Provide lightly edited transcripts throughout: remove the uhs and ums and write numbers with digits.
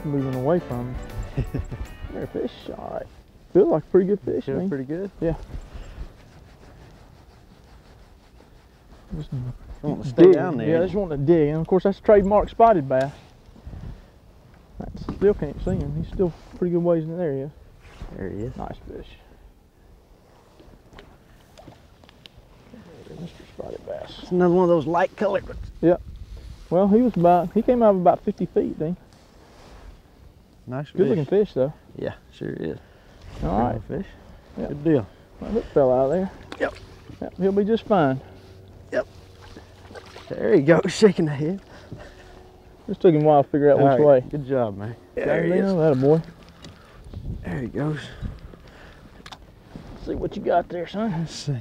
moving away from him. There, fish. All right. Feels like a pretty good fish. Feels pretty good. Yeah. Just want to stay down there. Yeah, just wanting to dig. And of course, that's trademark spotted bass. I still can't see him. He's still pretty good ways in there. He is. There he is. Nice fish. Mr. Spotted bass. It's another one of those light colored ones. Yeah. Well, he came out of about 50 feet, didn't he? Nice fish. Good looking fish, though. Yeah, sure is. All right. Fish. Yep. Good deal. My hook fell out of there. Yep. Yep. He'll be just fine. Yep. There he goes, shaking the head. Just took him a while to figure out which way. Good job, man. There he is. That a boy. There he goes. Let's see what you got there, son. Let's see.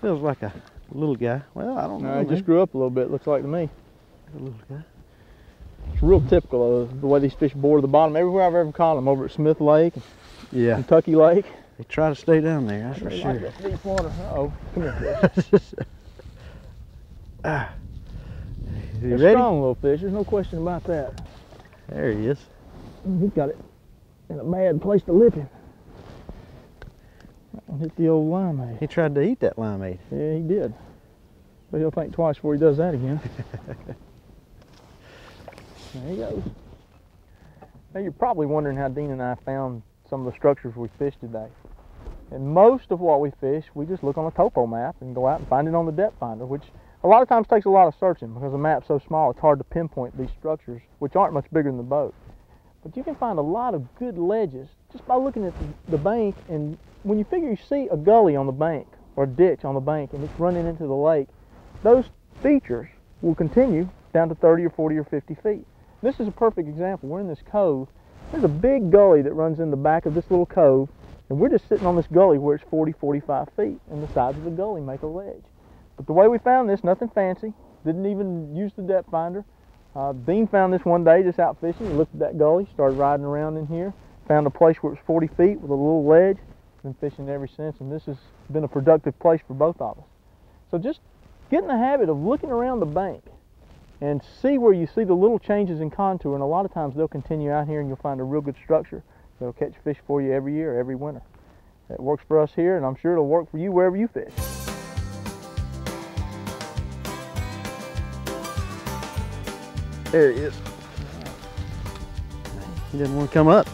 Feels like a little guy. Well, I don't know. He just grew up a little bit, looks like to me. A little guy. It's real typical of the way these fish bore to the bottom. Everywhere I've ever caught them, over at Smith Lake, Yeah. Kentucky Lake. They try to stay down there, that's for They sure. like that deep water. Uh-oh. Come here, fish. Is he They're ready? strong little fish. There's no question about that. There he is. He's got it in a bad place to lip him. That one hit the old limeade. He tried to eat that limeade. Yeah, he did. But he'll think twice before he does that again. There he goes. Now you're probably wondering how Dean and I found some of the structures we fished today. And most of what we fish, we just look on a topo map and go out and find it on the depth finder, which a lot of times takes a lot of searching because the map's so small it's hard to pinpoint these structures, which aren't much bigger than the boat. But you can find a lot of good ledges just by looking at the bank, and when you figure you see a gully on the bank or a ditch on the bank and it's running into the lake, those features will continue down to 30 or 40 or 50 feet. This is a perfect example. We're in this cove. There's a big gully that runs in the back of this little cove, and we're just sitting on this gully where it's 40, 45 feet, and the sides of the gully make a ledge. But the way we found this, nothing fancy, didn't even use the depth finder. Dean found this one day just out fishing. He looked at that gully, started riding around in here, found a place where it was 40 feet with a little ledge. Been fishing ever since, and this has been a productive place for both of us. So just get in the habit of looking around the bank and see where you see the little changes in contour, and a lot of times they'll continue out here and you'll find a real good structure that'll catch fish for you every year, every winter. It works for us here, and I'm sure it'll work for you wherever you fish. There he is. He didn't want to come up.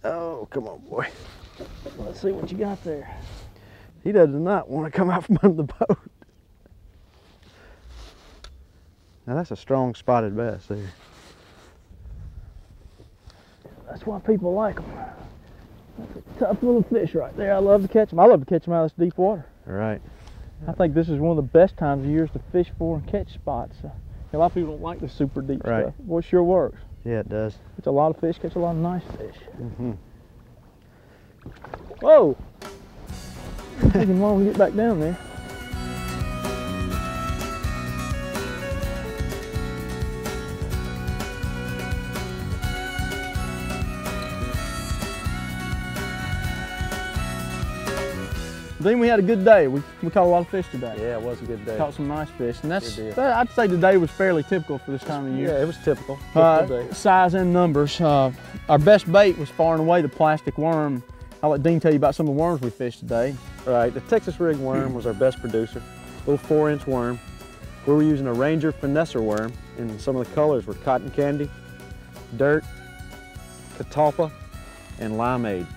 Oh, come on, boy. Let's see what you got there. He does not want to come out from under the boat. Now that's a strong spotted bass there. That's why people like them. That's a tough little fish right there. I love to catch them. I love to catch them out of this deep water. Right. I think this is one of the best times of years to fish for and catch spots. A lot of people don't like the super deep stuff. Well, it sure works. Yeah, it does. Catch a lot of fish, catch a lot of nice fish. Mm-hmm. Whoa! It's taking long to get back down there. Then we had a good day. We caught a lot of fish today. Yeah, it was a good day. Caught some nice fish, and I'd say today was fairly typical for this time of year. Yeah, it was typical. Day. Size and numbers. Our best bait was far and away the plastic worm. I'll let Dean tell you about some of the worms we fished today. Right, the Texas rig worm was our best producer. Little 4-inch worm. We were using a Ranger finesser worm, and some of the colors were cotton candy, dirt, catalpa, and limeade.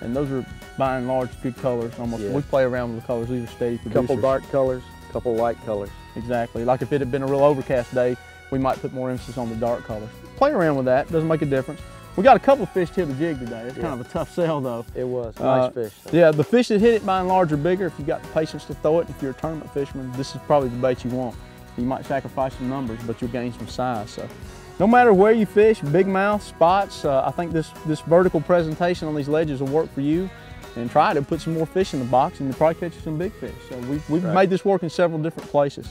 And those are by and large good colors. Almost, we play around with the colors. These are steady producers. Couple dark colors, couple light colors. Exactly. Like if it had been a real overcast day, we might put more emphasis on the dark colors. Play around with that. Doesn't make a difference. We got a couple of fish to hit the jig today. It's kind of a tough sell though. It was. Nice fish. Yeah, the fish that hit it by and large are bigger. If you've got the patience to throw it, if you're a tournament fisherman, this is probably the bait you want. You might sacrifice some numbers, but you'll gain some size. So, no matter where you fish, big mouth, spots, I think this vertical presentation on these ledges will work for you. And try to put some more fish in the box, and you'll probably catch some big fish. So we've made this work in several different places.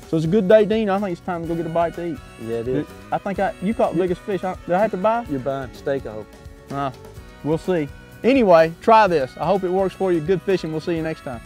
So it's a good day, Dean. I think it's time to go get a bite to eat. Yeah, it is. I think you caught the biggest fish. Did I have to buy? You're buying steak, I hope. We'll see. Anyway, try this. I hope it works for you. Good fishing. We'll see you next time.